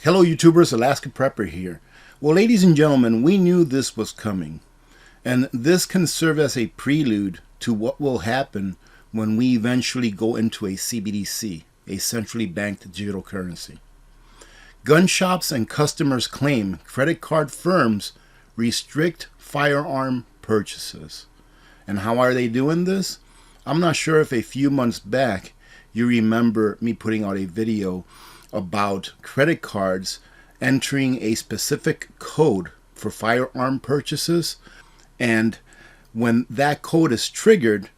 Hello YouTubers, Alaska Prepper here. Well, ladies and gentlemen, we knew this was coming. And this can serve as a prelude to what will happen when we eventually go into a CBDC, a centrally banked digital currency. Gun shops and customers claim credit card firms restrict firearm purchases. And how are they doing this? I'm not sure if a few months back you remember me putting out a video about credit cards entering a specific code for firearm purchases, and when that code is triggered,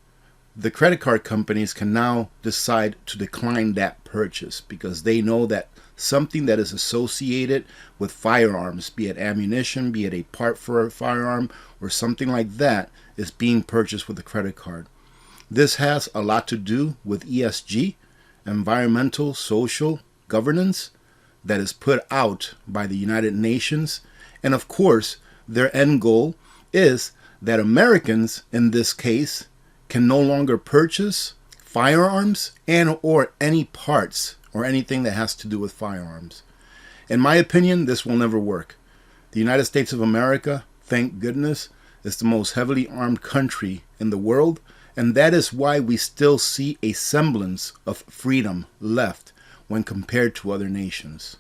the credit card companies can now decide to decline that purchase because they know that something that is associated with firearms, be it ammunition, be it a part for a firearm or something like that, is being purchased with a credit card. This has a lot to do with ESG, environmental, social governance, that is put out by the United Nations. And of course, their end goal is that Americans, in this case, can no longer purchase firearms and or any parts or anything that has to do with firearms. In my opinion, this will never work. The United States of America, thank goodness, is the most heavily armed country in the world, and that is why we still see a semblance of freedom left when compared to other nations.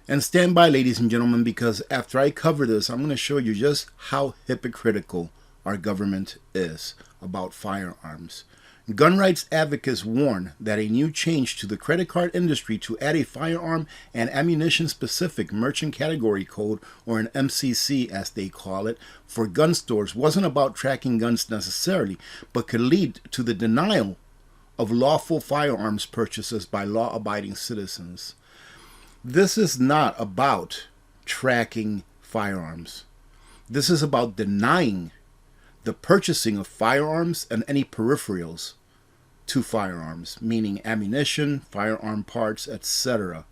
And stand by, ladies and gentlemen, because after I cover this, I'm going to show you just how hypocritical our government is about firearms. Gun rights advocates warn that a new change to the credit card industry to add a firearm and ammunition-specific merchant category code, or an MCC as they call it, for gun stores wasn't about tracking guns necessarily, but could lead to the denial of lawful firearms purchases by law-abiding citizens. This is not about tracking firearms. This is about denying the purchasing of firearms and any peripherals to firearms, meaning ammunition, firearm parts, etc.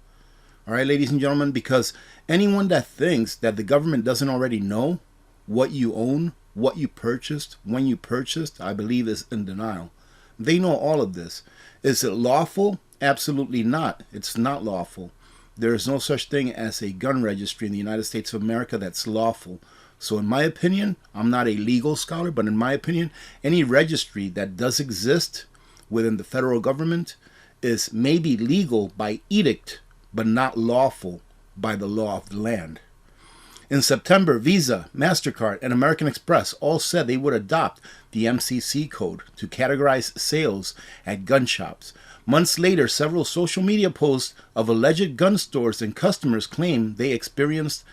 All right, ladies and gentlemen, because anyone that thinks that the government doesn't already know what you own, what you purchased, when you purchased, I believe is in denial. They know all of this. Is it lawful? Absolutely not. It's not lawful. There is no such thing as a gun registry in the United States of America that's lawful. So in my opinion, I'm not a legal scholar, but in my opinion, any registry that does exist within the federal government is maybe legal by edict, but not lawful by the law of the land. In September, Visa, MasterCard, and American Express all said they would adopt the MCC code to categorize sales at gun shops. Months later, several social media posts of alleged gun stores and customers claimed they experienced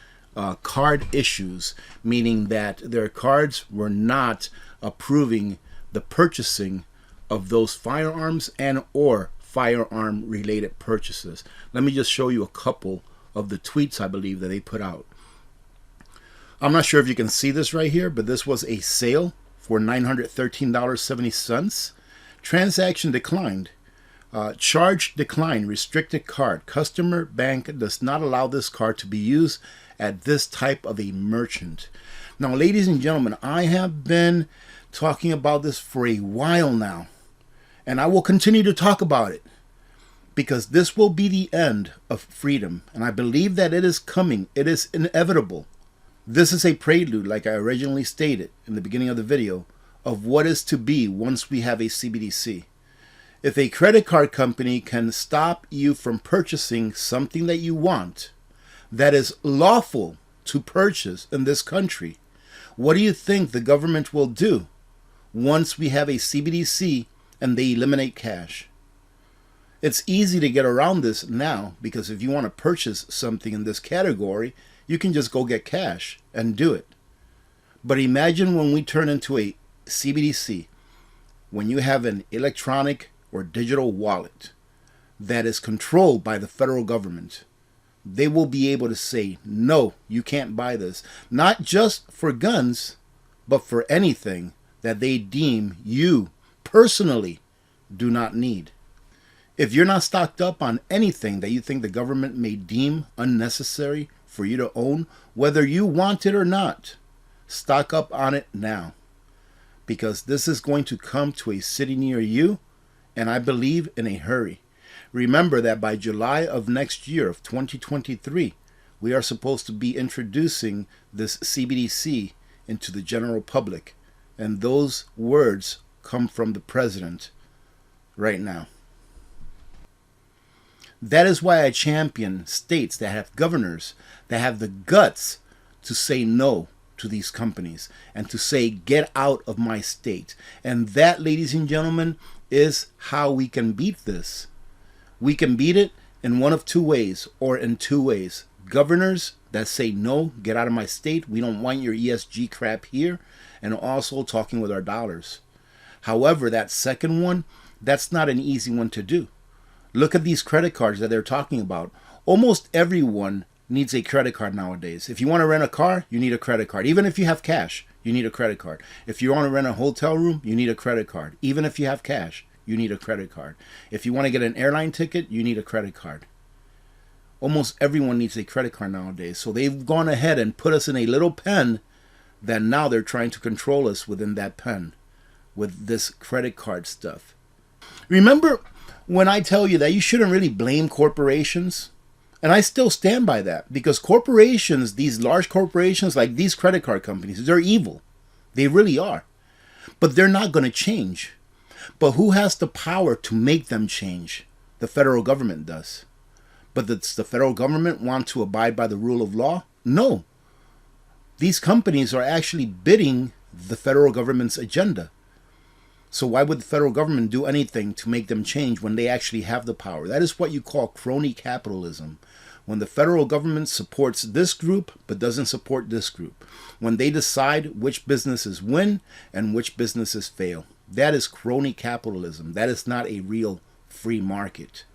card issues, meaning that their cards were not approving the purchasing of those firearms and or firearm related purchases. Let me just show you a couple of the tweets I believe that they put out. I'm not sure if you can see this right here, but this was a sale for $913.70. Transaction declined. Charge declined. Restricted card. Customer bank does not allow this card to be used at this type of a merchant. Now, ladies and gentlemen, I have been talking about this for a while now, and I will continue to talk about it because this will be the end of freedom, and I believe that it is coming. It is inevitable. This is a prelude, like I originally stated in the beginning of the video, of what is to be once we have a CBDC. If a credit card company can stop you from purchasing something that you want, that is lawful to purchase in this country, what do you think the government will do once we have a CBDC and they eliminate cash? It's easy to get around this now because if you want to purchase something in this category, you can just go get cash and do it. But imagine when we turn into a CBDC, when you have an electronic or digital wallet that is controlled by the federal government. They will be able to say, no, you can't buy this. Not just for guns, but for anything that they deem you personally do not need. If you're not stocked up on anything that you think the government may deem unnecessary for you to own, whether you want it or not, stock up on it now. Because this is going to come to a city near you, and I believe in a hurry. Remember that by July of next year, of 2023, we are supposed to be introducing this CBDC into the general public. And those words come from the president right now. That is why I champion states that have governors that have the guts to say no to these companies and to say, get out of my state. And that, ladies and gentlemen, is how we can beat this. We can beat it in one of two ways, or in two ways. Governors that say, no, get out of my state. We don't want your ESG crap here. And also talking with our dollars. However, that second one, that's not an easy one to do. Look at these credit cards that they're talking about. Almost everyone needs a credit card nowadays. If you want to rent a car, you need a credit card. Even if you have cash, you need a credit card. If you want to rent a hotel room, you need a credit card. Even if you have cash, you need a credit card. If you want to get an airline ticket, you need a credit card. Almost everyone needs a credit card nowadays. So they've gone ahead and put us in a little pen that now they're trying to control us within that pen with this credit card stuff. Remember when I tell you that you shouldn't really blame corporations? And I still stand by that, because corporations, these large corporations like these credit card companies, they're evil. They really are. But they're not going to change. But who has the power to make them change? The federal government does. But does the federal government want to abide by the rule of law? No. These companies are actually bidding the federal government's agenda. So why would the federal government do anything to make them change when they actually have the power? That is what you call crony capitalism. When the federal government supports this group but doesn't support this group. When they decide which businesses win and which businesses fail. That is crony capitalism. That is not a real free market.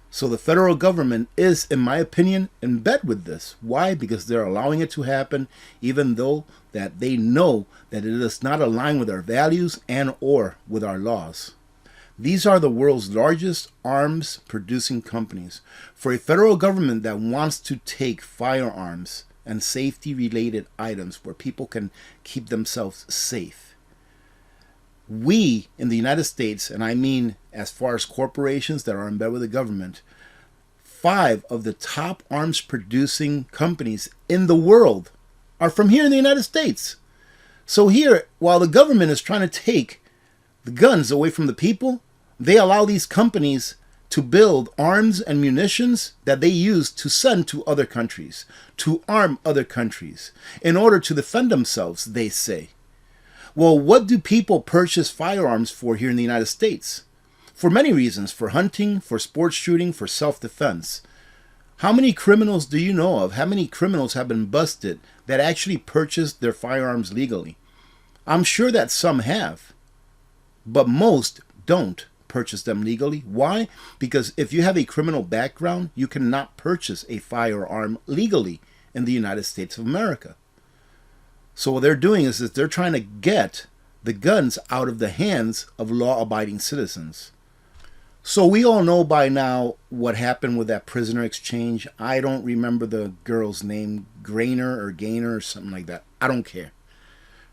So the federal government is, in my opinion, in bed with this. Why? Because they're allowing it to happen, even though that they know that it does not align with our values and or with our laws. These are the world's largest arms producing companies. For a federal government that wants to take firearms and safety related items where people can keep themselves safe, we in the United States, and I mean as far as corporations that are in bed with the government, 5 of the top arms producing companies in the world are from here in the United States. So here, while the government is trying to take the guns away from the people, they allow these companies to build arms and munitions that they use to send to other countries, to arm other countries, in order to defend themselves, they say. Well, what do people purchase firearms for here in the United States? For many reasons. For hunting, for sports shooting, for self-defense. How many criminals do you know of? How many criminals have been busted that actually purchased their firearms legally? I'm sure that some have. But most don't purchase them legally. Why? Because if you have a criminal background, you cannot purchase a firearm legally in the United States of America. So what they're doing is that they're trying to get the guns out of the hands of law-abiding citizens. So we all know by now what happened with that prisoner exchange. I don't remember the girl's name, Gaynor or something like that. I don't care.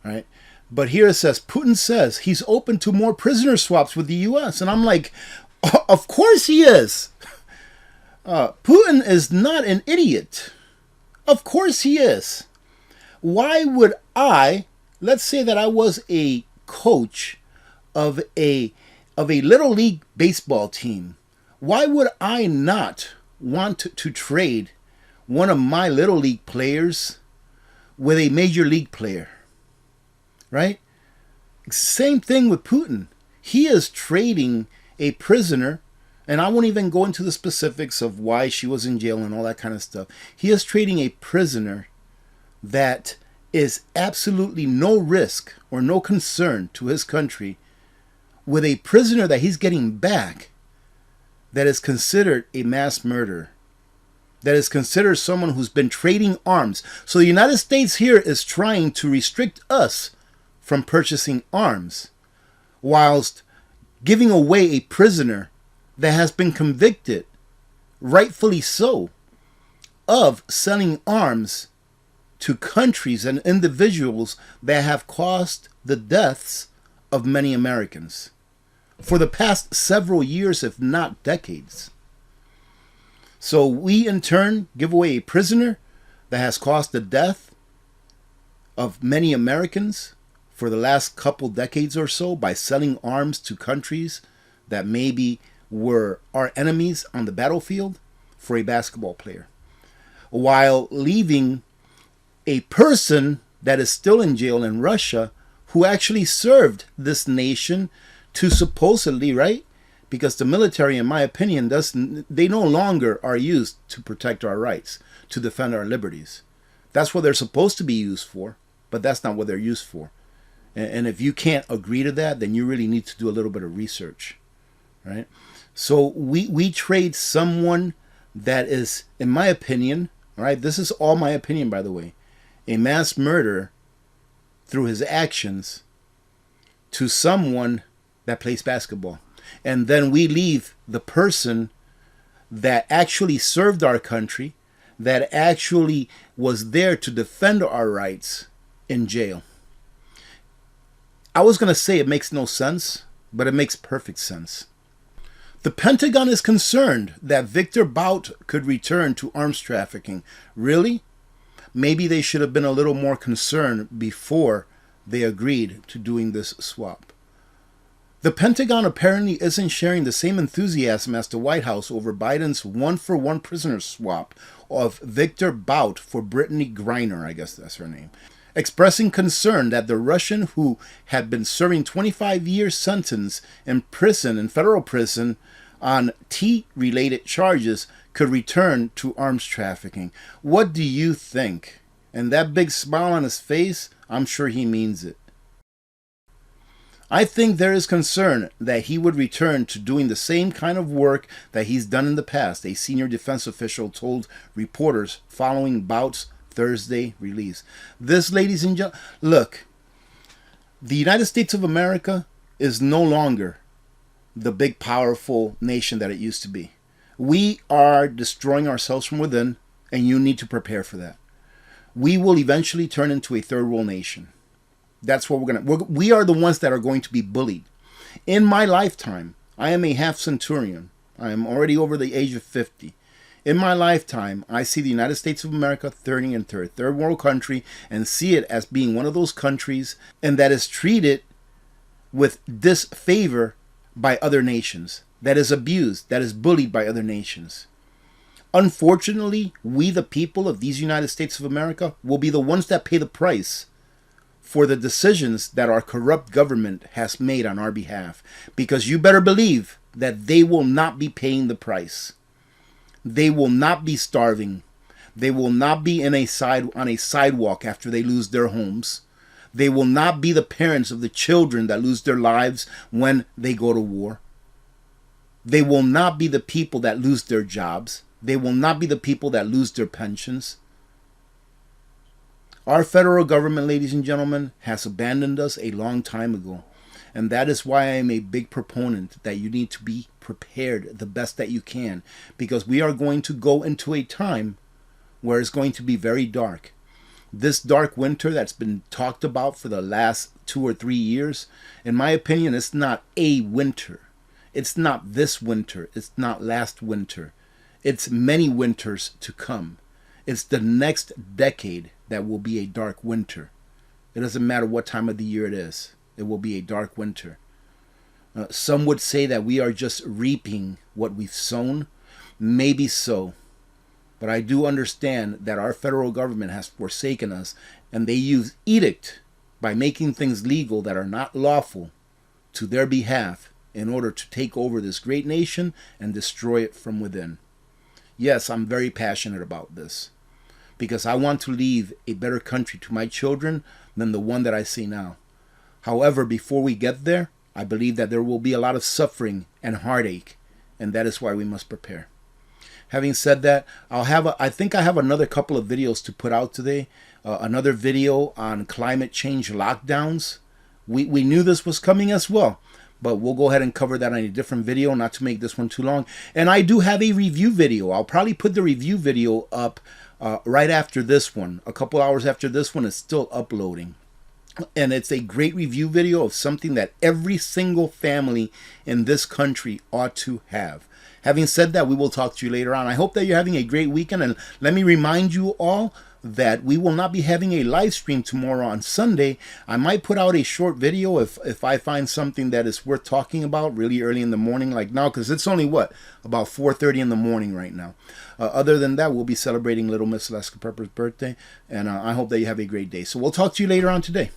All right? But here it says, Putin says he's open to more prisoner swaps with the U.S. And I'm like, of course he is. Putin is not an idiot. Of course he is. Why would I, let's say that I was a coach of a little league baseball team, why would I not want to trade one of my little league players with a major league player? Right? Same thing with Putin. He is trading a prisoner, and I won't even go into the specifics of why she was in jail and all that kind of stuff. He is trading a prisoner that is absolutely no risk or no concern to his country with a prisoner that he's getting back that is considered a mass murderer, that is considered someone who's been trading arms. So the United States here is trying to restrict us from purchasing arms, whilst giving away a prisoner that has been convicted, rightfully so, of selling arms to countries and individuals that have caused the deaths of many Americans. for the past several years, if not decades. So we in turn give away a prisoner that has caused the death of many Americans for the last couple decades or so by selling arms to countries that maybe were our enemies on the battlefield for a basketball player, while leaving a person that is still in jail in Russia who actually served this nation to supposedly, right? Because the military, in my opinion, they no longer are used to protect our rights, to defend our liberties. That's what they're supposed to be used for, but that's not what they're used for. And if you can't agree to that, then you really need to do a little bit of research, right? So we trade someone that is, in my opinion, right? This is all my opinion, by the way, a mass murderer through his actions to someone that plays basketball. And then we leave the person that actually served our country, that actually was there to defend our rights, in jail. I was going to say it makes no sense, but it makes perfect sense. The Pentagon is concerned that Victor Bout could return to arms trafficking. Really? Maybe they should have been a little more concerned before they agreed to doing this swap. The Pentagon apparently isn't sharing the same enthusiasm as the White House over Biden's one-for-one prisoner swap of Victor Bout for Brittany Griner, I guess that's her name, expressing concern that the Russian, who had been serving 25-year sentence in prison, in federal prison, on tea-related charges, could return to arms trafficking. What do you think? And that big smile on his face, I'm sure he means it. I think there is concern that he would return to doing the same kind of work that he's done in the past, a senior defense official told reporters following Bout's Thursday release. This, ladies and gentlemen, look, the United States of America is no longer the big, powerful nation that it used to be. We are destroying ourselves from within, and you need to prepare for that. We will eventually turn into a third world nation. That's what we are the ones that are going to be bullied. In my lifetime, I am a half centurion. I am already over the age of 50. In my lifetime, I see the United States of America turning into a third world country and see it as being one of those countries and that is treated with disfavor by other nations, that is abused, that is bullied by other nations. Unfortunately, we the people of these United States of America will be the ones that pay the price for the decisions that our corrupt government has made on our behalf. Because you better believe that they will not be paying the price. They will not be starving. They will not be on a sidewalk after they lose their homes. They will not be the parents of the children that lose their lives when they go to war. They will not be the people that lose their jobs. They will not be the people that lose their pensions. Our federal government, ladies and gentlemen, has abandoned us a long time ago. And that is why I am a big proponent that you need to be prepared the best that you can. Because we are going to go into a time where it's going to be very dark. This dark winter that's been talked about for the last 2 or 3 years, in my opinion, it's not a winter. It's not this winter. It's not last winter. It's many winters to come. It's the next decade that will be a dark winter. It doesn't matter what time of the year it is. It will be a dark winter. Some would say that we are just reaping what we've sown. Maybe so. But I do understand that our federal government has forsaken us, and they use edict by making things legal that are not lawful to their behalf in order to take over this great nation and destroy it from within. Yes, I'm very passionate about this because I want to leave a better country to my children than the one that I see now. However, before we get there, I believe that there will be a lot of suffering and heartache, and that is why we must prepare. Having said that, I think I have another couple of videos to put out today. Another video on climate change lockdowns. We knew this was coming as well, but we'll go ahead and cover that on a different video, not to make this one too long. And I do have a review video. I'll probably put the review video up right after this one. A couple hours after this one is still uploading. And it's a great review video of something that every single family in this country ought to have. Having said that, we will talk to you later on. I hope that you're having a great weekend. And let me remind you all that we will not be having a live stream tomorrow on Sunday. I might put out a short video if I find something that is worth talking about really early in the morning like now, because it's only, about 4:30 in the morning right now. Other than that, we'll be celebrating little Miss Alaska Prepper's birthday, and I hope that you have a great day. So we'll talk to you later on today.